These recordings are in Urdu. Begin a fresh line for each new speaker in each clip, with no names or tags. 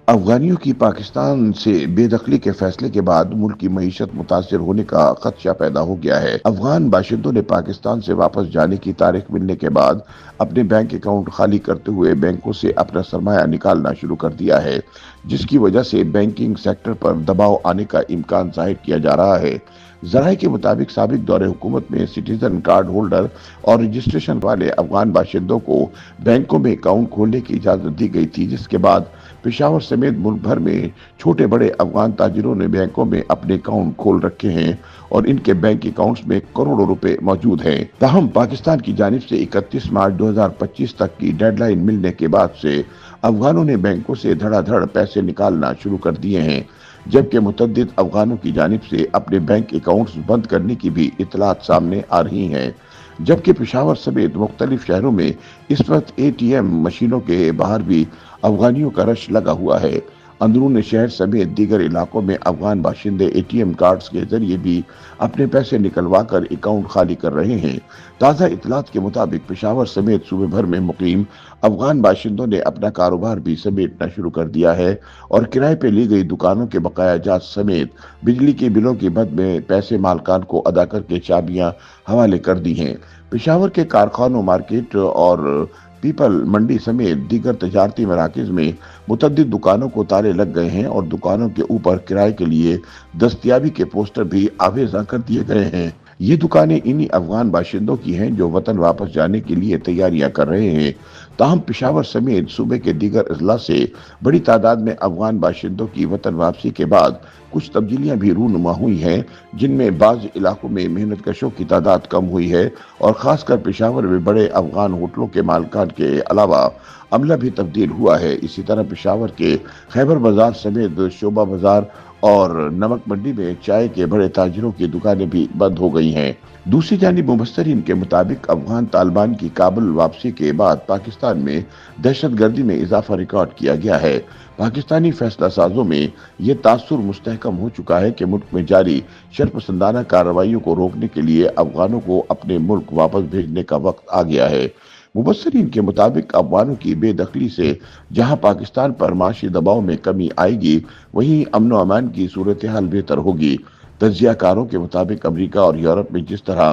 افغانیوں کی پاکستان سے بے دخلی کے فیصلے کے بعد ملک کی معیشت متاثر ہونے کا خدشہ پیدا ہو گیا ہے۔ افغان باشندوں نے پاکستان سے واپس جانے کی تاریخ ملنے کے بعد اپنے بینک اکاؤنٹ خالی کرتے ہوئے بینکوں سے اپنا سرمایہ نکالنا شروع کر دیا ہے، جس کی وجہ سے بینکنگ سیکٹر پر دباؤ آنے کا امکان ظاہر کیا جا رہا ہے۔ ذرائع کے مطابق سابق دور حکومت میں سٹیزن کارڈ ہولڈر اور رجسٹریشن والے افغان باشندوں کو بینکوں میں اکاؤنٹ کھولنے کی اجازت دی گئی تھی، جس کے بعد پشاور سمیت ملک بھر میں چھوٹے بڑے افغان تاجروں نے بینکوں میں اپنے اکاؤنٹ کھول رکھے ہیں اور ان کے بینک اکاؤنٹس میں کروڑوں روپے موجود ہیں۔ تاہم پاکستان کی جانب سے 31 مارچ 2025 تک کی ڈیڈ لائن ملنے کے بعد سے افغانوں نے بینکوں سے دھڑا دھڑ پیسے نکالنا شروع کر دیے ہیں، جبکہ متعدد افغانوں کی جانب سے اپنے بینک اکاؤنٹس بند کرنے کی بھی اطلاعات سامنے آ رہی ہیں۔ جبکہ پشاور سمیت مختلف شہروں میں اس وقت اے ٹی ایم مشینوں کے باہر بھی افغانیوں کا رش لگا ہوا ہے۔ اندرون شہر سمیت دیگر علاقوں میں افغان باشندے اے ٹی ایم کارڈز کے ذریعے بھی اپنے پیسے نکلوا کر اکاؤنٹ خالی کر رہے ہیں۔ تازہ اطلاعات کے مطابق پشاور سمیت صوبے بھر میں مقیم افغان باشندوں نے اپنا کاروبار بھی سمیٹنا شروع کر دیا ہے اور کرائے پہ لی گئی دکانوں کے بقایا جات سمیت بجلی کے بلوں کی مد میں پیسے مالکان کو ادا کر کے چابیاں حوالے کر دی ہیں۔ پشاور کے کارخانوں، مارکیٹ اور پیپل منڈی سمیت دیگر تجارتی مراکز میں متعدد دکانوں کو تالے لگ گئے ہیں اور دکانوں کے اوپر کرائے کے لیے دستیابی کے پوسٹر بھی آویزاں کر دیے گئے ہیں۔ یہ دکانیں انہی افغان باشندوں کی ہیں جو وطن واپس جانے کے لیے تیاریاں کر رہے ہیں۔ تاہم پشاور سمیت صوبے کے دیگر اضلاع سے بڑی تعداد میں افغان باشندوں کی وطن واپسی کے بعد کچھ تبدیلیاں بھی رونما ہوئی ہیں، جن میں بعض علاقوں میں محنت کشوں کی تعداد کم ہوئی ہے اور خاص کر پشاور میں بڑے افغان ہوٹلوں کے مالکان کے علاوہ عملہ بھی تبدیل ہوا ہے۔ اسی طرح پشاور کے خیبر بازار سمیت شعبہ بازار اور نمک منڈی میں چائے کے بڑے تاجروں کی دکانیں بھی بند ہو گئی ہیں۔ دوسری جانب مبصرین کے مطابق افغان طالبان کی کابل واپسی کے بعد پاکستان میں دہشت گردی میں اضافہ ریکارڈ کیا گیا ہے۔ پاکستانی فیصلہ سازوں میں یہ تاثر مستحکم ہو چکا ہے کہ ملک میں جاری شرپسندانہ کارروائیوں کو روکنے کے لیے افغانوں کو اپنے ملک واپس بھیجنے کا وقت آ گیا ہے۔ مبصرین کے مطابق افغانوں کی بے دخلی سے جہاں پاکستان پر معاشی دباؤ میں کمی آئے گی، وہیں امن و امان کی صورتحال بہتر ہوگی۔ تجزیہ کاروں کے مطابق امریکہ اور یورپ میں جس طرح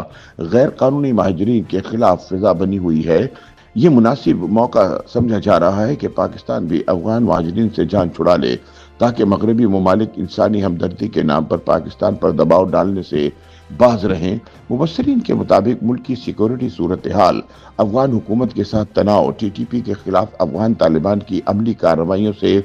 غیر قانونی مہاجرین کے خلاف فضا بنی ہوئی ہے، یہ مناسب موقع سمجھا جا رہا ہے کہ پاکستان بھی افغان مہاجرین سے جان چھڑا لے تاکہ مغربی ممالک انسانی ہمدردی کے نام پر پاکستان پر دباؤ ڈالنے سے باز رہیں۔ مبصرین کے مطابق ملک کی سیکورٹی صورتحال، افغان حکومت کے ساتھ تناؤ، ٹی ٹی پی کے خلاف افغان طالبان کی عملی کارروائیوں سے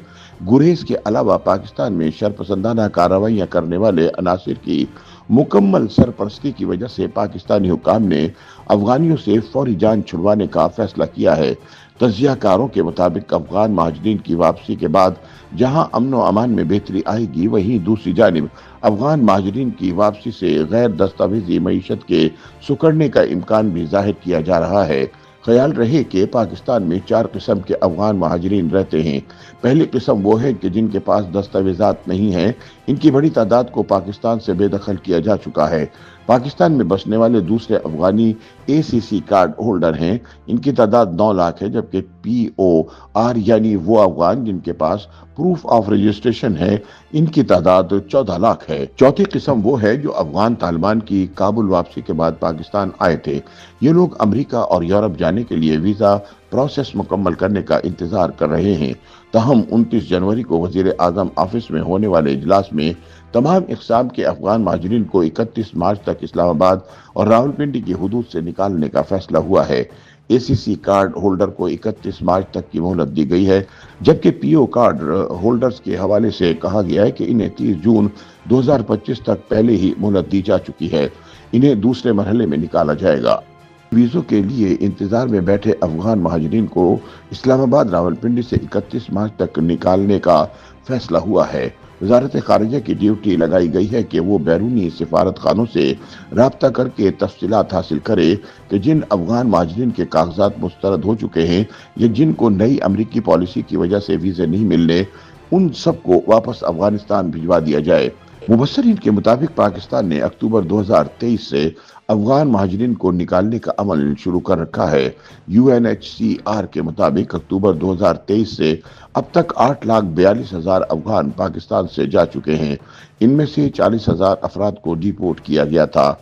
گریز کے علاوہ پاکستان میں شرپسندانہ کارروائیاں کرنے والے عناصر کی مکمل سرپرستی کی وجہ سے پاکستانی حکام نے افغانیوں سے فوری جان چھڑوانے کا فیصلہ کیا ہے۔ تجزیہ کاروں کے مطابق افغان مہاجرین کی واپسی کے بعد جہاں امن و امان میں بہتری آئے گی، وہیں دوسری جانب افغان مہاجرین کی واپسی سے غیر دستاویزی معیشت کے سکڑنے کا امکان بھی ظاہر کیا جا رہا ہے۔ خیال رہے کہ پاکستان میں 4 قسم کے افغان مہاجرین رہتے ہیں۔ پہلی قسم وہ ہے کہ جن کے پاس دستاویزات نہیں ہیں، ان کی بڑی تعداد کو پاکستان سے بے دخل کیا جا چکا ہے۔ پاکستان میں بسنے والے دوسرے افغانی اے سی سی کارڈ ہولڈر ہیں، ان کی تعداد 9 لاکھ ہے، جبکہ پی او آر یعنی وہ افغان جن کے پاس پروف آف رجسٹریشن ہے، ان کی تعداد 14 لاکھ ہے۔ چوتھی قسم وہ ہے جو افغان طالبان کی کابل واپسی کے بعد پاکستان آئے تھے۔ یہ لوگ امریکہ اور یورپ جانے کے لیے ویزا پروسیس مکمل کرنے کا انتظار کر رہے ہیں۔ تاہم 29 جنوری کو وزیر اعظم آفس میں ہونے والے اجلاس میں تمام اقسام کے افغان مہاجرین کو 31 مارچ تک اسلام آباد اور راولپنڈی کی حدود سے نکالنے کا فیصلہ ہوا ہے۔ اے سی سی کارڈ ہولڈر کو 31 مارچ تک کی مہلت دی گئی ہے، جبکہ پی او کارڈ ہولڈرز کے حوالے سے کہا گیا ہے کہ انہیں 30 جون 2025 تک پہلے ہی مہلت دی جا چکی ہے۔ انہیں دوسرے مرحلے میں نکالا جائے گا۔ ویزوں کے لیے انتظار میں بیٹھے افغان مہاجرین کو اسلام آباد راولپنڈی سے 31 مارچ تک نکالنے کا فیصلہ ہوا ہے۔ وزارت خارجہ کی ڈیوٹی لگائی گئی ہے کہ وہ بیرونی سفارت خانوں سے رابطہ کر کے تفصیلات حاصل کرے کہ جن افغان مہاجرین کے کاغذات مسترد ہو چکے ہیں یا جن کو نئی امریکی پالیسی کی وجہ سے ویزے نہیں ملنے، ان سب کو واپس افغانستان بھجوا دیا جائے۔ مبصرین کے مطابق پاکستان نے اکتوبر 2023 سے افغان مہاجرین کو نکالنے کا عمل شروع کر رکھا ہے۔ UNHCR کے مطابق اکتوبر 2023 سے اب تک 8,42,000 افغان پاکستان سے جا چکے ہیں۔ ان میں سے 40,000 افراد کو ڈیپورٹ کیا گیا تھا۔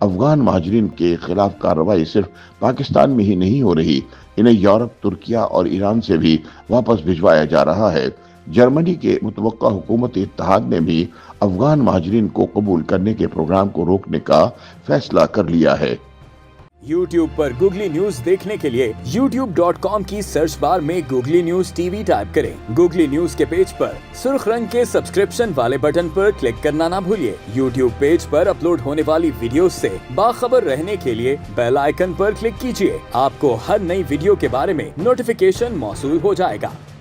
افغان مہاجرین کے خلاف کارروائی صرف پاکستان میں ہی نہیں ہو رہی، انہیں یورپ، ترکیہ اور ایران سے بھی واپس بھجوایا جا رہا ہے۔ جرمنی کے متوقع حکومت اتحاد نے بھی افغان مہاجرین کو قبول کرنے کے پروگرام کو روکنے کا فیصلہ کر لیا ہے۔
YouTube پر گوگلی نیوز دیکھنے کے لیے youtube.com کی سرچ بار میں گوگلی نیوز TV ٹائپ کریں۔ گوگلی نیوز کے پیج پر سرخ رنگ کے سبسکرپشن والے بٹن پر کلک کرنا نہ بھولیے۔ YouTube پیج پر اپلوڈ ہونے والی ویڈیوز سے باخبر رہنے کے لیے بیل آئیکن پر کلک کیجیے۔ آپ کو ہر نئی ویڈیو کے بارے میں نوٹیفیکیشن موصول ہو جائے گا۔